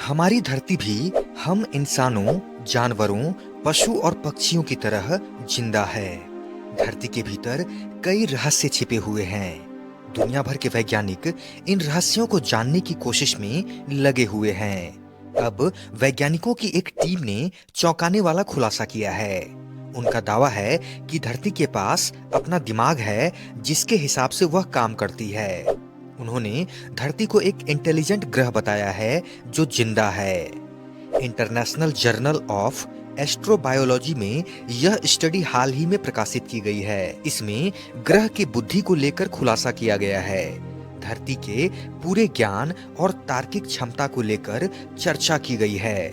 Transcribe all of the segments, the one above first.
हमारी धरती भी हम इंसानों, जानवरों, पशु और पक्षियों की तरह जिंदा है। धरती के भीतर कई रहस्य छिपे हुए हैं। दुनिया भर के वैज्ञानिक इन रहस्यों को जानने की कोशिश में लगे हुए हैं। अब वैज्ञानिकों की एक टीम ने चौंकाने वाला खुलासा किया है। उनका दावा है कि धरती के पास अपना दिमाग है जिसके हिसाब से वह काम करती है। उन्होंने धरती को एक इंटेलिजेंट ग्रह बताया है जो जिंदा है। इंटरनेशनल जर्नल ऑफ एस्ट्रोबायोलॉजी में यह स्टडी हाल ही में प्रकाशित की गई है। इसमें ग्रह की बुद्धि को लेकर खुलासा किया गया है। धरती के पूरे ज्ञान और तार्किक क्षमता को लेकर चर्चा की गई है।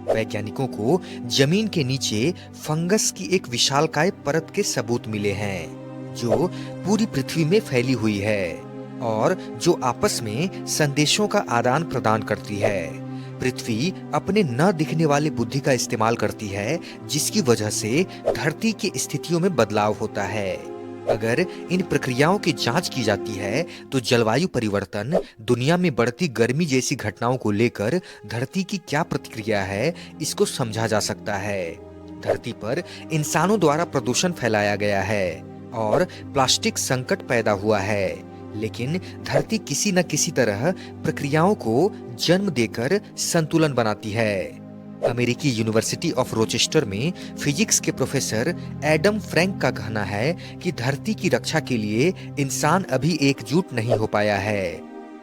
वैज्ञानिकों को जमीन के नीचे फंगस की एक विशालकाय परत के सबूत मिले हैं जो पूरी पृथ्वी में फैली हुई है और जो आपस में संदेशों का आदान प्रदान करती है। पृथ्वी अपने न दिखने वाले बुद्धि का इस्तेमाल करती है जिसकी वजह से धरती की स्थितियों में बदलाव होता है। अगर इन प्रक्रियाओं की जांच की जाती है तो जलवायु परिवर्तन, दुनिया में बढ़ती गर्मी जैसी घटनाओं को लेकर धरती की क्या प्रतिक्रिया है, इसको समझा जा सकता है। धरती पर इंसानों द्वारा प्रदूषण फैलाया गया है और प्लास्टिक संकट पैदा हुआ है, लेकिन धरती किसी न किसी तरह प्रक्रियाओं को जन्म देकर संतुलन बनाती है। अमेरिकी यूनिवर्सिटी ऑफ रोचेस्टर में फिजिक्स के प्रोफेसर एडम फ्रैंक का कहना है कि धरती की रक्षा के लिए इंसान अभी एकजुट नहीं हो पाया है।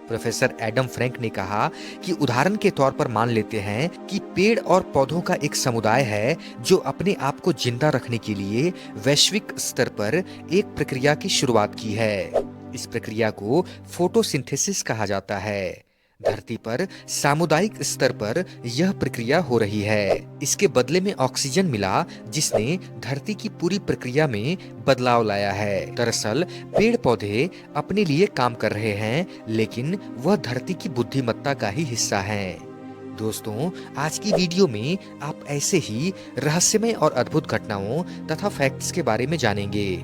प्रोफेसर एडम फ्रैंक ने कहा कि उदाहरण के तौर पर मान लेते हैं कि पेड़ और पौधों का एक समुदाय है जो अपने आप को जिंदा रखने के लिए वैश्विक स्तर पर एक प्रक्रिया की शुरुआत की है। इस प्रक्रिया को फोटोसिंथेसिस कहा जाता है। धरती पर सामुदायिक स्तर पर यह प्रक्रिया हो रही है। इसके बदले में ऑक्सीजन मिला जिसने धरती की पूरी प्रक्रिया में बदलाव लाया है। दरअसल पेड़ पौधे अपने लिए काम कर रहे हैं, लेकिन वह धरती की बुद्धिमत्ता का ही हिस्सा हैं। दोस्तों, आज की वीडियो में आप ऐसे ही रहस्यमय और अद्भुत घटनाओं तथा फैक्ट्स के बारे में जानेंगे,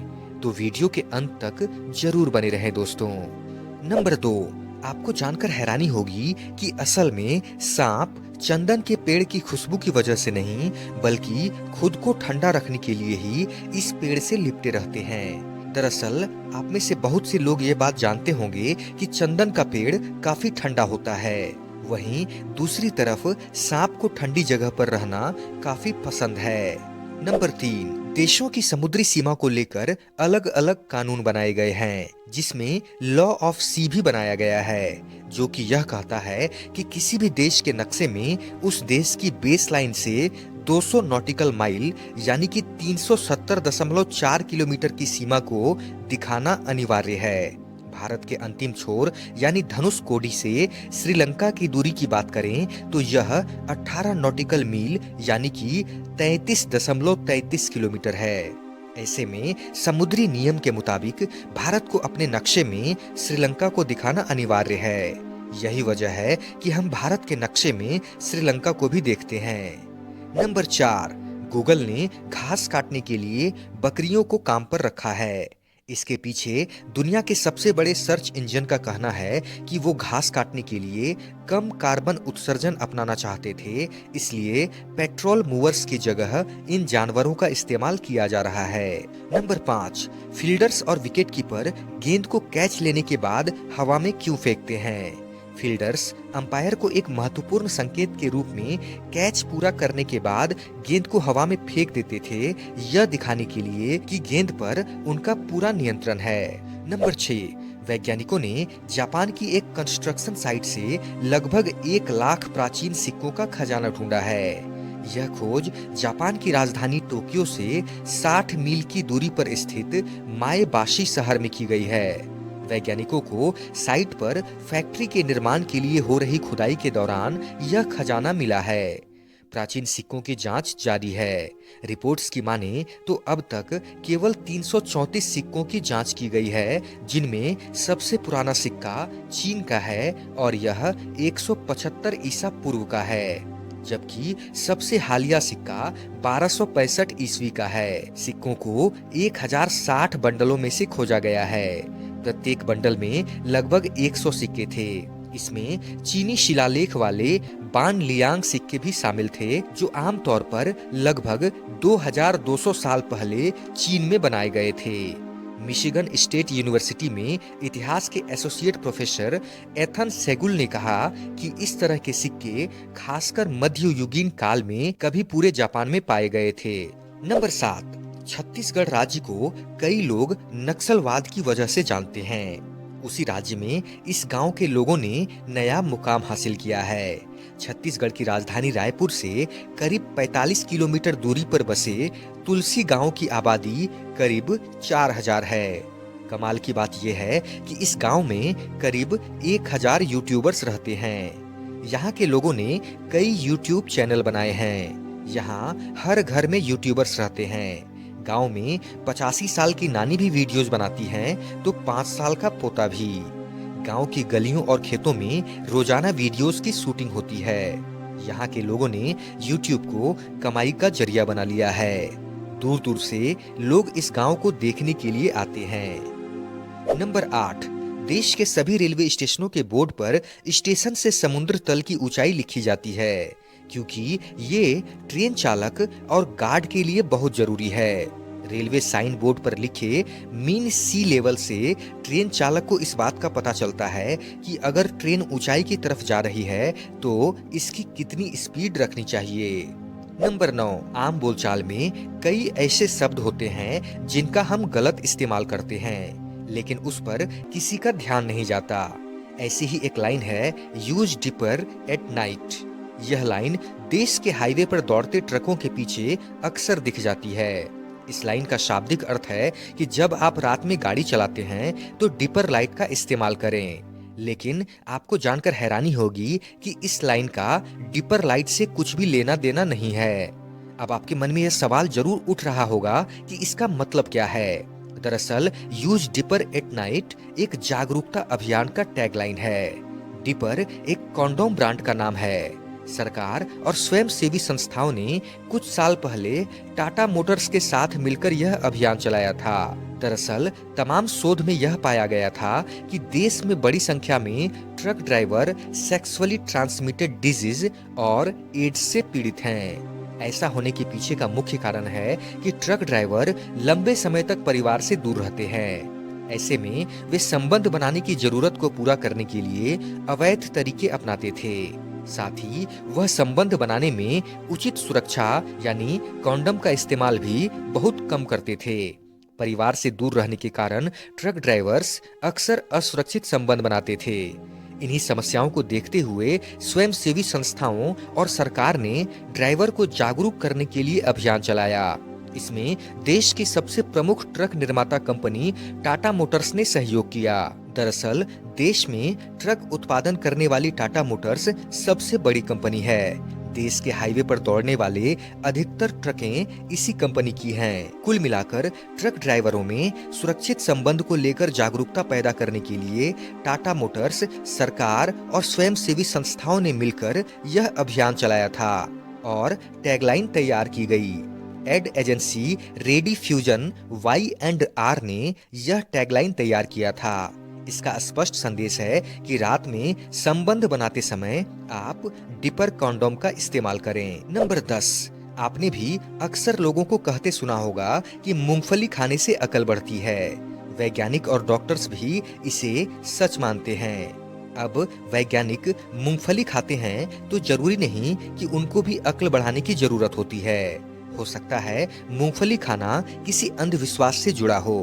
तो वीडियो के अंत तक जरूर बने रहें दोस्तों। नंबर 2, आपको जानकर हैरानी होगी कि असल में सांप चंदन के पेड़ की खुशबू की वजह से नहीं, बल्कि खुद को ठंडा रखने के लिए ही इस पेड़ से लिपटे रहते हैं। दरअसल आप में से बहुत से लोग ये बात जानते होंगे कि चंदन का पेड़ काफी ठंडा होता है। वहीं दूसरी तरफ सांप को ठंडी जगह पर रहना काफी पसंद है। नंबर 3, देशों की समुद्री सीमा को लेकर अलग अलग कानून बनाए गए हैं, जिसमें लॉ ऑफ सी भी बनाया गया है, जो कि यह कहता है कि किसी भी देश के नक्शे में उस देश की बेसलाइन से 200 नॉटिकल माइल यानी कि 370.4 किलोमीटर की सीमा को दिखाना अनिवार्य है। भारत के अंतिम छोर यानी धनुष कोडी से श्रीलंका की दूरी की बात करें तो यह 18 नॉटिकल मील यानी कि 33.33 किलोमीटर है। ऐसे में समुद्री नियम के मुताबिक भारत को अपने नक्शे में श्रीलंका को दिखाना अनिवार्य है। यही वजह है कि हम भारत के नक्शे में श्रीलंका को भी देखते हैं। नंबर 4, गूगल ने घास काटने के लिए बकरियों को काम पर रखा है। इसके पीछे दुनिया के सबसे बड़े सर्च इंजन का कहना है कि वो घास काटने के लिए कम कार्बन उत्सर्जन अपनाना चाहते थे, इसलिए पेट्रोल मूवर्स की जगह इन जानवरों का इस्तेमाल किया जा रहा है। नंबर 5, फील्डर्स और विकेटकीपर गेंद को कैच लेने के बाद हवा में क्यों फेंकते हैं? फील्डर्स अंपायर को एक महत्वपूर्ण संकेत के रूप में कैच पूरा करने के बाद गेंद को हवा में फेंक देते थे, यह दिखाने के लिए कि गेंद पर उनका पूरा नियंत्रण है। नंबर 6, वैज्ञानिकों ने जापान की एक कंस्ट्रक्शन साइट से लगभग 1 लाख प्राचीन सिक्कों का खजाना ढूंढा है। यह खोज जापान की राजधानी टोक्यो से 60 मील की दूरी पर स्थित माएबाशी शहर में की गई है। वैज्ञानिकों को साइट पर फैक्ट्री के निर्माण के लिए हो रही खुदाई के दौरान यह खजाना मिला है। प्राचीन सिक्कों की जांच जारी है। रिपोर्ट्स की माने तो अब तक केवल 334 सिक्कों की जांच की गई है, जिनमें सबसे पुराना सिक्का चीन का है और यह 175 ईसा पूर्व का है, जबकि सबसे हालिया सिक्का 1265 ईस्वी का है। सिक्कों को 1060 बंडलों में से खोजा गया है। प्रत्येक बंडल में लगभग 100 सिक्के थे। इसमें चीनी शिलालेख वाले बान लियांग सिक्के भी शामिल थे, जो आमतौर पर लगभग 2200 साल पहले चीन में बनाए गए थे। मिशिगन स्टेट यूनिवर्सिटी में इतिहास के एसोसिएट प्रोफेसर एथन सेगुल ने कहा कि इस तरह के सिक्के खासकर मध्ययुगीन काल में कभी पूरे जापान में पाए गए थे। नंबर 7, छत्तीसगढ़ राज्य को कई लोग नक्सलवाद की वजह से जानते हैं। उसी राज्य में इस गांव के लोगों ने नया मुकाम हासिल किया है। छत्तीसगढ़ की राजधानी रायपुर से करीब 45 किलोमीटर दूरी पर बसे तुलसी गांव की आबादी करीब 4000 है। कमाल की बात यह है कि इस गांव में करीब 1000 यूट्यूबर्स रहते हैं। यहाँ के लोगों ने कई यूट्यूब चैनल बनाए हैं। यहाँ हर घर में यूट्यूबर्स रहते हैं। गांव में 85 साल की नानी भी वीडियोस बनाती हैं, तो 5 साल का पोता भी। गांव की गलियों और खेतों में रोजाना वीडियोस की शूटिंग होती है। यहाँ के लोगों ने यूट्यूब को कमाई का जरिया बना लिया है। दूर दूर से लोग इस गांव को देखने के लिए आते हैं। नंबर 8, देश के सभी रेलवे स्टेशनों के बोर्ड पर स्टेशन से समुद्र तल की ऊंचाई लिखी जाती है, क्योंकि ये ट्रेन चालक और गार्ड के लिए बहुत जरूरी है। रेलवे साइन बोर्ड पर लिखे मीन सी लेवल से ट्रेन चालक को इस बात का पता चलता है कि अगर ट्रेन ऊंचाई की तरफ जा रही है तो इसकी कितनी स्पीड रखनी चाहिए। नंबर 9, आम बोलचाल में कई ऐसे शब्द होते हैं जिनका हम गलत इस्तेमाल करते हैं, लेकिन उस पर किसी का ध्यान नहीं जाता। ऐसी ही एक लाइन है, यूज डिपर एट नाइट। यह लाइन देश के हाईवे पर दौड़ते ट्रकों के पीछे अक्सर दिख जाती है। इस लाइन का शाब्दिक अर्थ है कि जब आप रात में गाड़ी चलाते हैं तो डिपर लाइट का इस्तेमाल करें। लेकिन आपको जानकर हैरानी होगी कि इस लाइन का डिपर लाइट से कुछ भी लेना देना नहीं है। अब आपके मन में यह सवाल जरूर उठ रहा होगा कि इसका मतलब क्या है। दरअसल यूज डिपर एट नाइट एक जागरूकता अभियान का टैगलाइन है। डिपर एक कॉन्डोम ब्रांड का नाम है। सरकार और स्वयंसेवी संस्थाओं ने कुछ साल पहले टाटा मोटर्स के साथ मिलकर यह अभियान चलाया था। दरअसल तमाम शोध में यह पाया गया था कि देश में बड़ी संख्या में truck driver sexually transmitted disease और एड्स से पीड़ित हैं। ऐसा होने के पीछे का मुख्य कारण है कि ट्रक ड्राइवर लंबे समय तक परिवार से दूर रहते हैं। ऐसे में वे संबंध बनाने की जरूरत को पूरा करने के लिए अवैध तरीके अपनाते थे। साथ ही वह संबंध बनाने में उचित सुरक्षा यानी कॉन्डम का इस्तेमाल भी बहुत कम करते थे। परिवार से दूर रहने के कारण ट्रक ड्राइवर्स अक्सर असुरक्षित संबंध बनाते थे। इन्हीं समस्याओं को देखते हुए स्वयंसेवी संस्थाओं और सरकार ने ड्राइवर को जागरूक करने के लिए अभियान चलाया। इसमें देश की सबसे प्रमुख ट्रक निर्माता कंपनी टाटा मोटर्स ने सहयोग किया। दरअसल देश में ट्रक उत्पादन करने वाली टाटा मोटर्स सबसे बड़ी कंपनी है। देश के हाईवे पर दौड़ने वाले अधिकतर ट्रकें इसी कंपनी की हैं। कुल मिलाकर ट्रक ड्राइवरों में सुरक्षित संबंध को लेकर जागरूकता पैदा करने के लिए टाटा मोटर्स, सरकार और स्वयंसेवी संस्थाओं ने मिलकर यह अभियान चलाया था और टैगलाइन तैयार की गई। Ad agency ready fusion Y&R ने यह टैगलाइन तैयार किया था। इसका स्पष्ट संदेश है कि रात में संबंध बनाते समय आप डिपर कॉन्डोम का इस्तेमाल करें। नंबर 10, आपने भी अक्सर लोगों को कहते सुना होगा कि मूंगफली खाने से अकल बढ़ती है। वैज्ञानिक और डॉक्टर्स भी इसे सच मानते हैं। अब वैज्ञानिक मूंगफली खाते हैं तो जरूरी नहीं कि उनको भी अक्ल बढ़ाने की जरूरत होती है। हो सकता है मूंगफली खाना किसी अंधविश्वास से जुड़ा हो।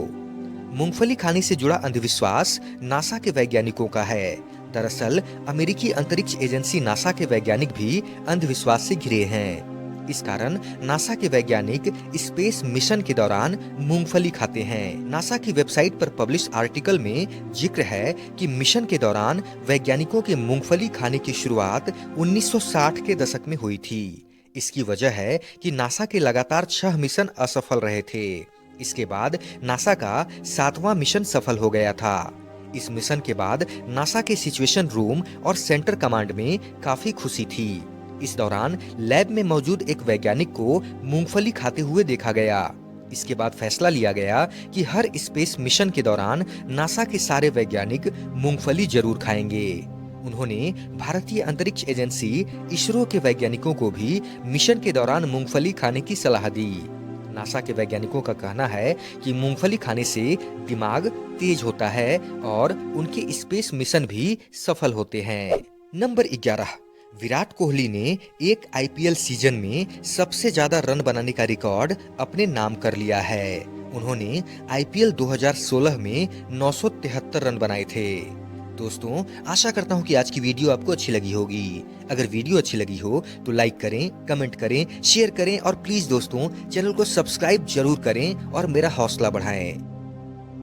मूंगफली खाने से जुड़ा अंधविश्वास नासा के वैज्ञानिकों का है। दरअसल अमेरिकी अंतरिक्ष एजेंसी नासा के वैज्ञानिक भी अंधविश्वास से घिरे हैं। इस कारण नासा के वैज्ञानिक स्पेस मिशन के दौरान मूंगफली खाते हैं। नासा की वेबसाइट पर पब्लिश आर्टिकल में जिक्र है कि मिशन के दौरान वैज्ञानिकों के मूंगफली खाने की शुरुआत 1960 के दशक में हुई थी। इसकी वजह है कि नासा के लगातार 6 मिशन असफल रहे थे। इसके बाद नासा का 7वां मिशन सफल हो गया था। इस मिशन के बाद नासा के सिचुएशन रूम और सेंटर कमांड में काफी खुशी थी। इस दौरान लैब में मौजूद एक वैज्ञानिक को मूंगफली खाते हुए देखा गया। इसके बाद फैसला लिया गया कि हर स्पेस मिशन के दौरान नासा के सारे वैज्ञानिक मूंगफली जरूर खाएंगे। उन्होंने भारतीय अंतरिक्ष एजेंसी इसरो के वैज्ञानिकों को भी मिशन के दौरान मूंगफली खाने की सलाह दी। नासा के वैज्ञानिकों का कहना है कि मूंगफली खाने से दिमाग तेज होता है और उनके स्पेस मिशन भी सफल होते हैं। नंबर 11, विराट कोहली ने एक आईपीएल सीजन में सबसे ज्यादा रन बनाने का रिकॉर्ड अपने नाम कर लिया है। उन्होंने आईपीएल 2016 में 973 रन बनाए थे। दोस्तों, आशा करता हूँ कि आज की वीडियो आपको अच्छी लगी होगी। अगर वीडियो अच्छी लगी हो तो लाइक करें, कमेंट करें, शेयर करें और प्लीज दोस्तों चैनल को सब्सक्राइब जरूर करें और मेरा हौसला बढ़ाएं।